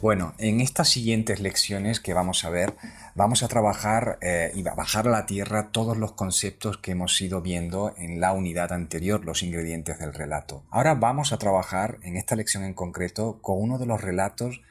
Bueno, en estas siguientes lecciones que vamos a ver, vamos a trabajar y a bajar a la tierra todos los conceptos que hemos ido viendo en la unidad anterior, los ingredientes del relato. Ahora vamos a trabajar en esta lección en concreto con uno de los relatos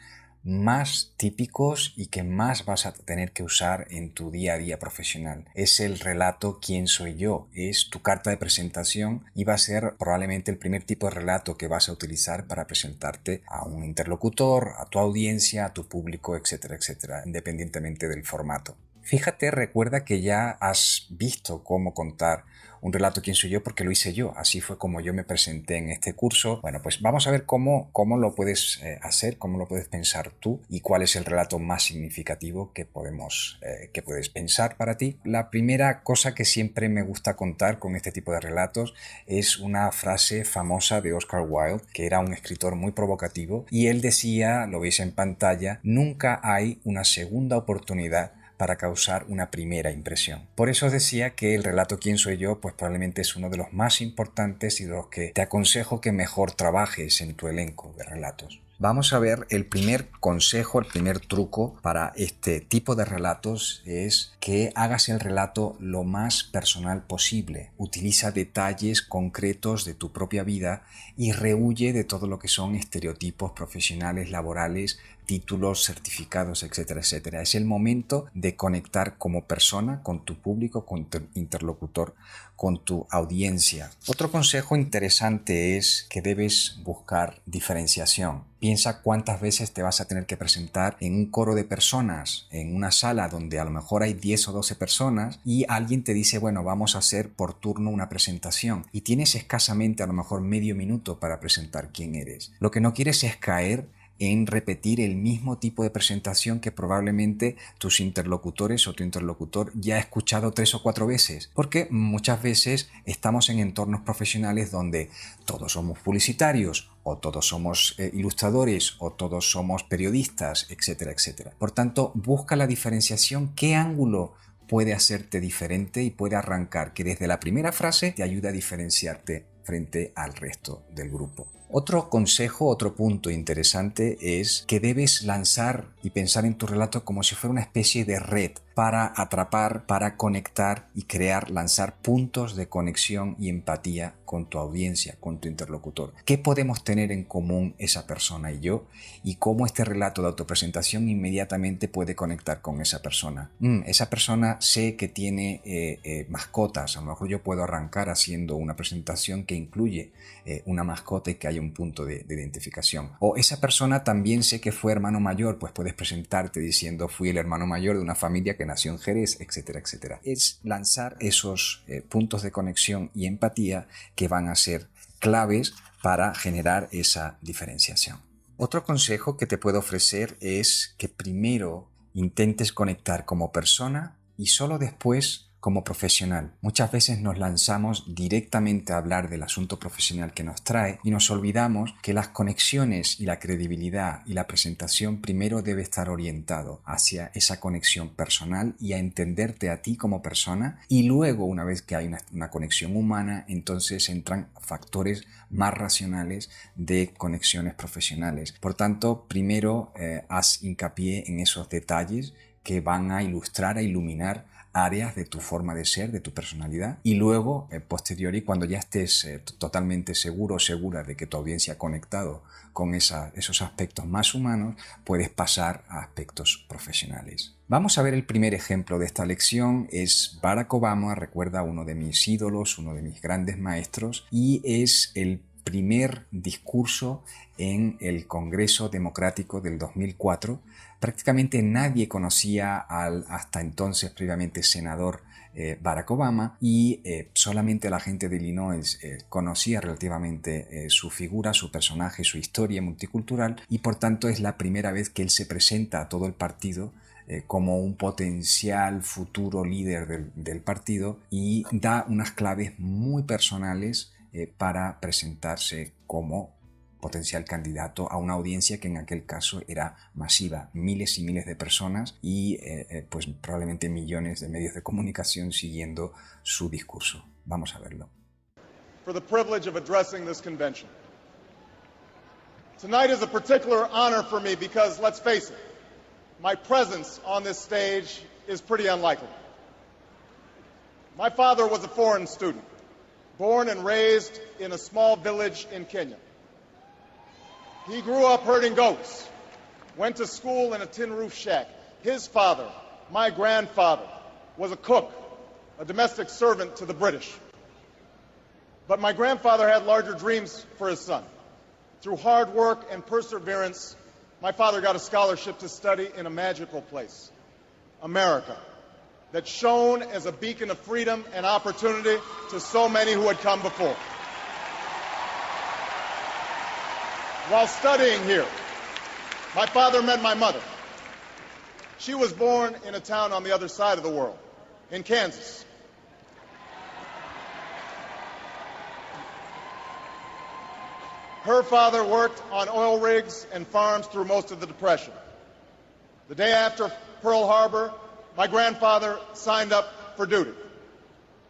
más típicos y que más vas a tener que usar en tu día a día profesional. Es el relato ¿Quién soy yo? Es tu carta de presentación y va a ser probablemente el primer tipo de relato que vas a utilizar para presentarte a un interlocutor, a tu audiencia, a tu público, etcétera, etcétera, independientemente del formato. Fíjate, recuerda que ya has visto cómo contar un relato ¿Quién soy yo? Porque lo hice yo. Así fue como yo me presenté en este curso. Bueno, pues vamos a ver cómo lo puedes hacer, cómo lo puedes pensar tú y cuál es el relato más significativo que puedes pensar para ti. La primera cosa que siempre me gusta contar con este tipo de relatos es una frase famosa de Oscar Wilde, que era un escritor muy provocativo, y él decía, lo veis en pantalla, nunca hay una segunda oportunidad para causar una primera impresión. Por eso os decía que el relato ¿Quién soy yo? Pues probablemente es uno de los más importantes y de los que te aconsejo que mejor trabajes en tu elenco de relatos. Vamos a ver el primer consejo, el primer truco para este tipo de relatos es que hagas el relato lo más personal posible. Utiliza detalles concretos de tu propia vida y rehuye de todo lo que son estereotipos profesionales, laborales, títulos, certificados, etcétera, etcétera. Es el momento de conectar como persona con tu público, con tu interlocutor, con tu audiencia. Otro consejo interesante es que debes buscar diferenciación. Piensa cuántas veces te vas a tener que presentar en un coro de personas, en una sala donde a lo mejor hay 10 o 12 personas y alguien te dice, bueno, vamos a hacer por turno una presentación y tienes escasamente a lo mejor medio minuto para presentar quién eres. Lo que no quieres es caer en repetir el mismo tipo de presentación que probablemente tus interlocutores o tu interlocutor ya ha escuchado 3 o 4 veces, porque muchas veces estamos en entornos profesionales donde todos somos publicitarios o todos somos ilustradores o todos somos periodistas, etcétera, etcétera. Por tanto, busca la diferenciación, qué ángulo puede hacerte diferente y puede arrancar que desde la primera frase te ayuda a diferenciarte frente al resto del grupo. Otro consejo, otro punto interesante es que debes lanzar y pensar en tu relato como si fuera una especie de red para atrapar, para conectar y lanzar puntos de conexión y empatía con tu audiencia, con tu interlocutor. ¿Qué podemos tener en común esa persona y yo? Y cómo este relato de autopresentación inmediatamente puede conectar con esa persona. Esa persona sé que tiene mascotas, a lo mejor yo puedo arrancar haciendo una presentación que incluye una mascota y que haya un punto de identificación. O esa persona también sé que fue hermano mayor, pues puedes presentarte diciendo fui el hermano mayor de una familia que nació en Jerez, etcétera, etcétera. Es lanzar esos puntos de conexión y empatía que van a ser claves para generar esa diferenciación. Otro consejo que te puedo ofrecer es que primero intentes conectar como persona y solo después como profesional. Muchas veces nos lanzamos directamente a hablar del asunto profesional que nos trae y nos olvidamos que las conexiones y la credibilidad y la presentación primero debe estar orientado hacia esa conexión personal y a entenderte a ti como persona, y luego, una vez que hay una conexión humana, entonces entran factores más racionales de conexiones profesionales. Por tanto, primero haz hincapié en esos detalles que van a ilustrar, a iluminar áreas de tu forma de ser, de tu personalidad, y luego, posteriori, cuando ya estés totalmente seguro o segura de que tu audiencia ha conectado con esos aspectos más humanos, puedes pasar a aspectos profesionales. Vamos a ver el primer ejemplo de esta lección. Es Barack Obama, recuerda, uno de mis ídolos, uno de mis grandes maestros, y es el primer discurso en el Congreso Democrático del 2004. Prácticamente nadie conocía al hasta entonces previamente senador Barack Obama, y solamente la gente de Illinois conocía relativamente su figura, su personaje, su historia multicultural, y por tanto es la primera vez que él se presenta a todo el partido como un potencial futuro líder del partido, y da unas claves muy personales para presentarse como potencial candidato a una audiencia que en aquel caso era masiva, miles y miles de personas y pues probablemente millones de medios de comunicación siguiendo su discurso. Vamos a verlo. For the privilege of addressing this convention. Tonight is a particular honor for me because, let's face it, my presence on this stage is pretty unlikely. My father was a foreign student, born and raised in a small village in Kenya. He grew up herding goats, went to school in a tin roof shack. His father, my grandfather, was a cook, a domestic servant to the British. But my grandfather had larger dreams for his son. Through hard work and perseverance, my father got a scholarship to study in a magical place, America, that shone as a beacon of freedom and opportunity to so many who had come before. While studying here, my father met my mother. She was born in a town on the other side of the world, in Kansas. Her father worked on oil rigs and farms through most of the Depression. The day after Pearl Harbor, my grandfather signed up for duty,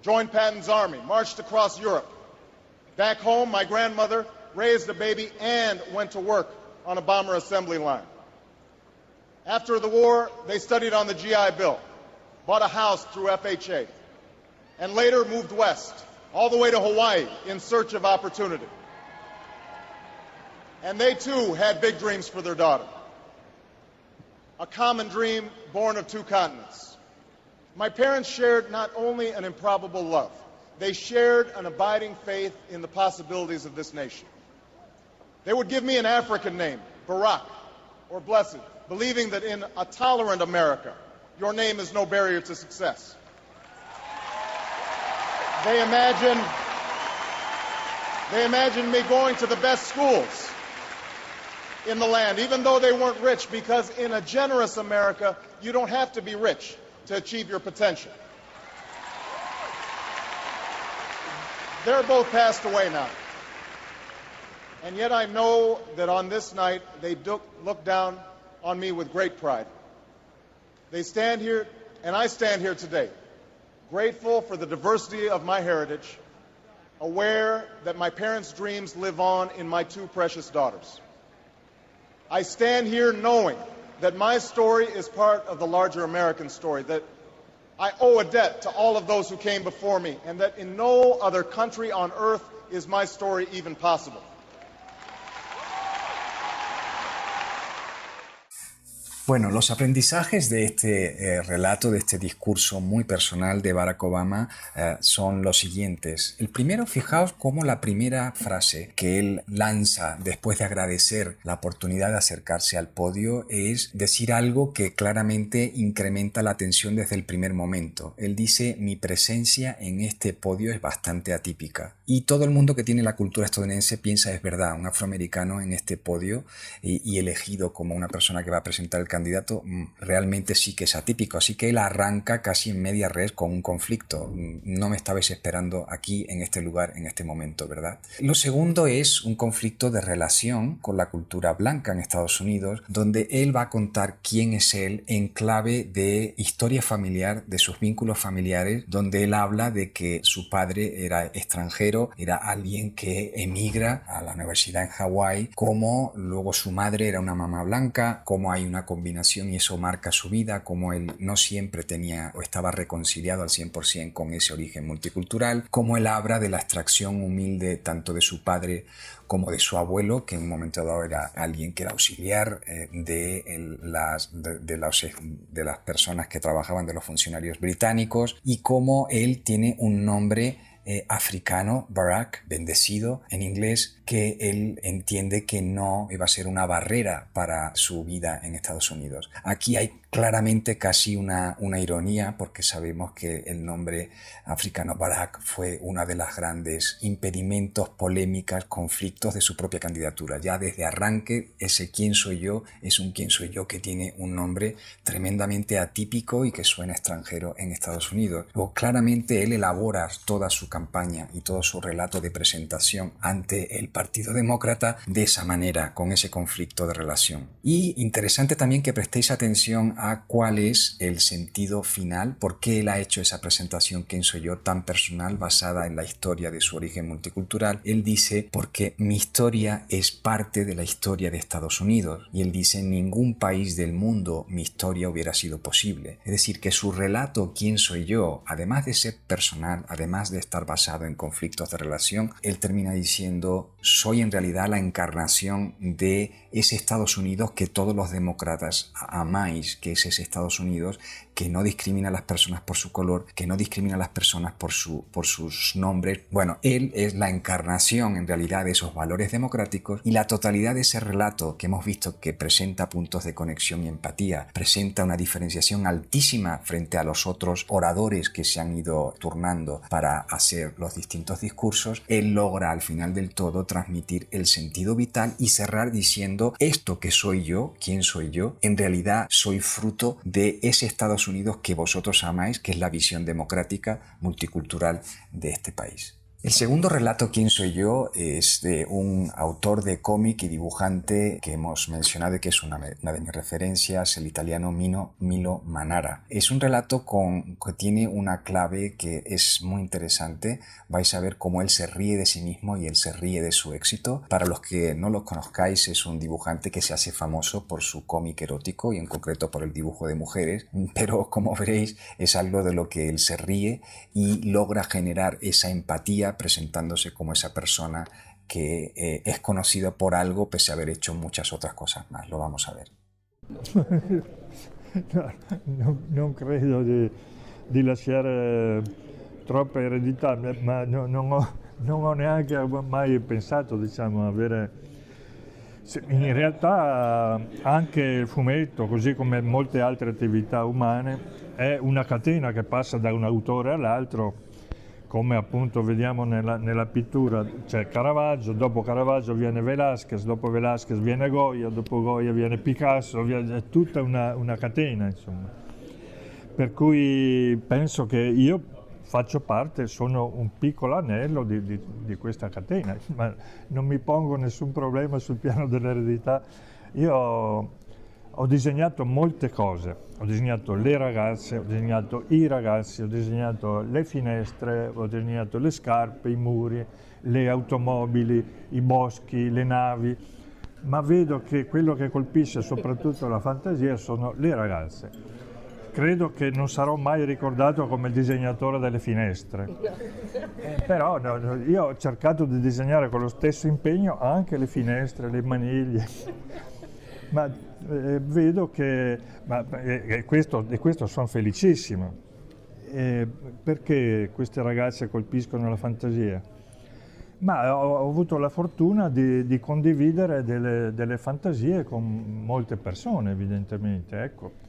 joined Patton's army, marched across Europe. Back home, my grandmother raised a baby and went to work on a bomber assembly line. After the war, they studied on the GI Bill, bought a house through FHA, and later moved west, all the way to Hawaii in search of opportunity. And they too had big dreams for their daughter. A common dream born of two continents. My parents shared not only an improbable love, they shared an abiding faith in the possibilities of this nation. They would give me an African name, Barak, or Blessed, believing that in a tolerant America, your name is no barrier to success. They imagined me going to the best schools in the land, even though they weren't rich, because in a generous America, you don't have to be rich to achieve your potential. They're both passed away now. And yet I know that on this night, they look down on me with great pride. They stand here, and I stand here today, grateful for the diversity of my heritage, aware that my parents' dreams live on in my two precious daughters. I stand here knowing that my story is part of the larger American story, that I owe a debt to all of those who came before me, and that in no other country on earth is my story even possible. Bueno, los aprendizajes de este relato, de este discurso muy personal de Barack Obama son los siguientes. El primero, fijaos cómo la primera frase que él lanza después de agradecer la oportunidad de acercarse al podio es decir algo que claramente incrementa la tensión desde el primer momento. Él dice, mi presencia en este podio es bastante atípica. Y todo el mundo que tiene la cultura estadounidense piensa, es verdad, un afroamericano en este podio y elegido como una persona que va a presentar el candidato realmente sí que es atípico, así que él arranca casi en media res con un conflicto. No me estabais esperando aquí en este lugar en este momento, ¿verdad? Lo segundo es un conflicto de relación con la cultura blanca en Estados Unidos, donde él va a contar quién es él en clave de historia familiar, de sus vínculos familiares, donde él habla de que su padre era extranjero, era alguien que emigra a la universidad en Hawái, como luego su madre era una mamá blanca, como hay una combinación y eso marca su vida, como él no siempre tenía o estaba reconciliado al 100% con ese origen multicultural, como él habla de la extracción humilde tanto de su padre como de su abuelo, que en un momento dado era alguien que era auxiliar de las personas que trabajaban, de los funcionarios británicos, y cómo él tiene un nombre africano, Barack, bendecido en inglés, que él entiende que no iba a ser una barrera para su vida en Estados Unidos. Aquí hay claramente casi una ironía, porque sabemos que el nombre africano Barack fue una de las grandes impedimentos, polémicas, conflictos de su propia candidatura. Ya desde arranque, ese quién soy yo es un quién soy yo que tiene un nombre tremendamente atípico y que suena extranjero en Estados Unidos. Luego, claramente él elabora toda su campaña y todo su relato de presentación ante el Partido Demócrata de esa manera, con ese conflicto de relación. Y interesante también que prestéis atención a cuál es el sentido final, por qué él ha hecho esa presentación ¿Quién soy yo? Tan personal, basada en la historia de su origen multicultural. Él dice, porque mi historia es parte de la historia de Estados Unidos. Y él dice, en ningún país del mundo mi historia hubiera sido posible. Es decir, que su relato ¿Quién soy yo? Además de ser personal, además de estar basado en conflictos de relación, él termina diciendo, soy en realidad la encarnación de ese Estados Unidos que todos los demócratas amáis, que es ese Estados Unidos que no discrimina a las personas por su color, que no discrimina a las personas por sus nombres. Bueno, él es la encarnación en realidad de esos valores democráticos, y la totalidad de ese relato que hemos visto que presenta puntos de conexión y empatía, presenta una diferenciación altísima frente a los otros oradores que se han ido turnando para hacer los distintos discursos. Él logra al final del todo transmitir el sentido vital y cerrar diciendo, esto que soy yo, ¿quién soy yo? En realidad soy fruto de ese Estados Unidos que vosotros amáis, que es la visión democrática multicultural de este país. El segundo relato, ¿Quién soy yo?, es de un autor de cómic y dibujante que hemos mencionado y que es una de mis referencias, el italiano Milo Manara. Es un relato que tiene una clave que es muy interesante. Vais a ver cómo él se ríe de sí mismo y él se ríe de su éxito. Para los que no lo conozcáis, es un dibujante que se hace famoso por su cómic erótico y en concreto por el dibujo de mujeres, pero como veréis es algo de lo que él se ríe y logra generar esa empatía presentándose como esa persona que es conocido por algo pese a haber hecho muchas otras cosas más. Lo vamos a ver. Non credo di lasciare troppa eredità, ma non ho neanche mai pensato, diciamo, avere... In realtà anche il fumetto, così come molte altre attività umane, è una catena che passa da un autore all'altro, come appunto vediamo nella pittura. C'è Caravaggio, dopo Caravaggio viene Velázquez, dopo Velázquez viene Goya, dopo Goya viene Picasso, è tutta una catena, insomma. Per cui penso che io faccio parte, sono un piccolo anello di questa catena, ma non mi pongo nessun problema sul piano dell'eredità. Io ho disegnato molte cose, ho disegnato le ragazze, ho disegnato i ragazzi, ho disegnato le finestre, ho disegnato le scarpe, i muri, le automobili, i boschi, le navi, ma vedo che quello che colpisce soprattutto la fantasia sono le ragazze. Credo che non sarò mai ricordato come il disegnatore delle finestre, però io ho cercato di disegnare con lo stesso impegno anche le finestre, le maniglie, ma vedo che, e questo sono felicissimo, perché queste ragazze colpiscono la fantasia. Ma ho avuto la fortuna di condividere delle fantasie con molte persone, evidentemente, ecco.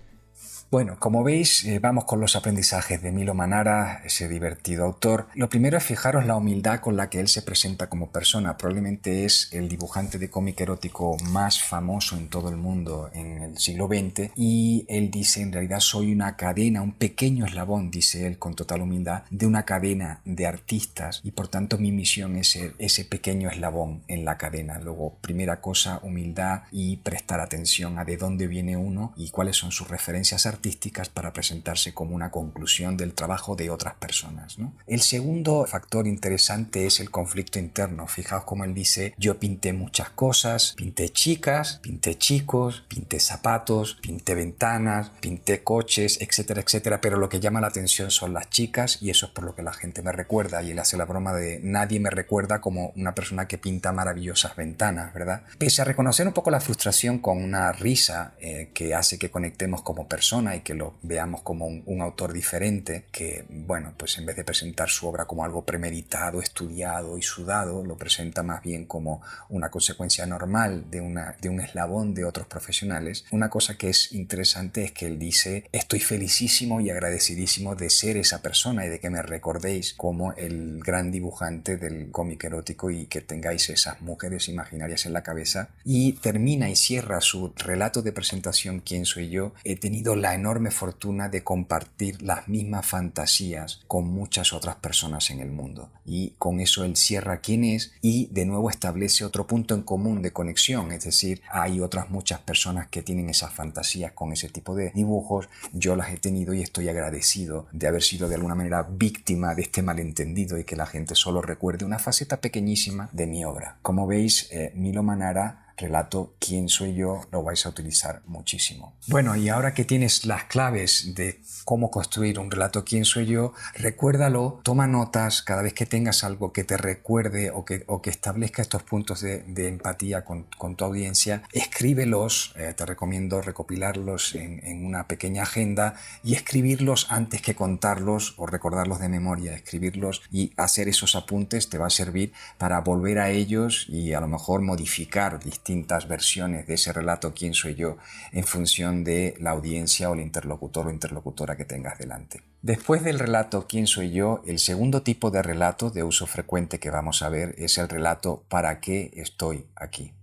Bueno, como veis, vamos con los aprendizajes de Milo Manara, ese divertido autor. Lo primero es fijaros la humildad con la que él se presenta como persona. Probablemente es el dibujante de cómic erótico más famoso en todo el mundo en el siglo XX, y él dice, en realidad soy una cadena, un pequeño eslabón, dice él con total humildad, de una cadena de artistas, y por tanto mi misión es ser ese pequeño eslabón en la cadena. Luego, primera cosa, humildad y prestar atención a de dónde viene uno y cuáles son sus referencias artísticas para presentarse como una conclusión del trabajo de otras personas, ¿no? El segundo factor interesante es el conflicto interno. Fijaos cómo él dice, yo pinté muchas cosas, pinté chicas, pinté chicos, pinté zapatos, pinté ventanas, pinté coches, etcétera, etcétera, pero lo que llama la atención son las chicas y eso es por lo que la gente me recuerda, y él hace la broma de nadie me recuerda como una persona que pinta maravillosas ventanas, ¿verdad? Pese a reconocer un poco la frustración con una risa que hace que conectemos como personas y que lo veamos como un autor diferente, que, bueno, pues en vez de presentar su obra como algo premeditado, estudiado y sudado, lo presenta más bien como una consecuencia normal de un eslabón de otros profesionales. Una cosa que es interesante es que él dice, estoy felicísimo y agradecidísimo de ser esa persona y de que me recordéis como el gran dibujante del cómic erótico y que tengáis esas mujeres imaginarias en la cabeza. Y termina y cierra su relato de presentación ¿Quién soy yo? He tenido tenido la enorme fortuna de compartir las mismas fantasías con muchas otras personas en el mundo. Y con eso él cierra quién es y de nuevo establece otro punto en común de conexión. Es decir, hay otras muchas personas que tienen esas fantasías con ese tipo de dibujos. Yo las he tenido y estoy agradecido de haber sido de alguna manera víctima de este malentendido y que la gente solo recuerde una faceta pequeñísima de mi obra. Como veis, Milo Manara, relato ¿Quién soy yo?, lo vais a utilizar muchísimo. Bueno, y ahora que tienes las claves de cómo construir un relato ¿Quién soy yo?, recuérdalo, toma notas cada vez que tengas algo que te recuerde o que establezca estos puntos de empatía con tu audiencia. Escríbelos, te recomiendo recopilarlos en una pequeña agenda y escribirlos antes que contarlos o recordarlos de memoria. Escribirlos y hacer esos apuntes te va a servir para volver a ellos y a lo mejor modificar distintas versiones de ese relato ¿Quién soy yo?, en función de la audiencia o el interlocutor o interlocutora que tengas delante. Después del relato ¿Quién soy yo?, el segundo tipo de relato de uso frecuente que vamos a ver es el relato ¿para qué estoy aquí?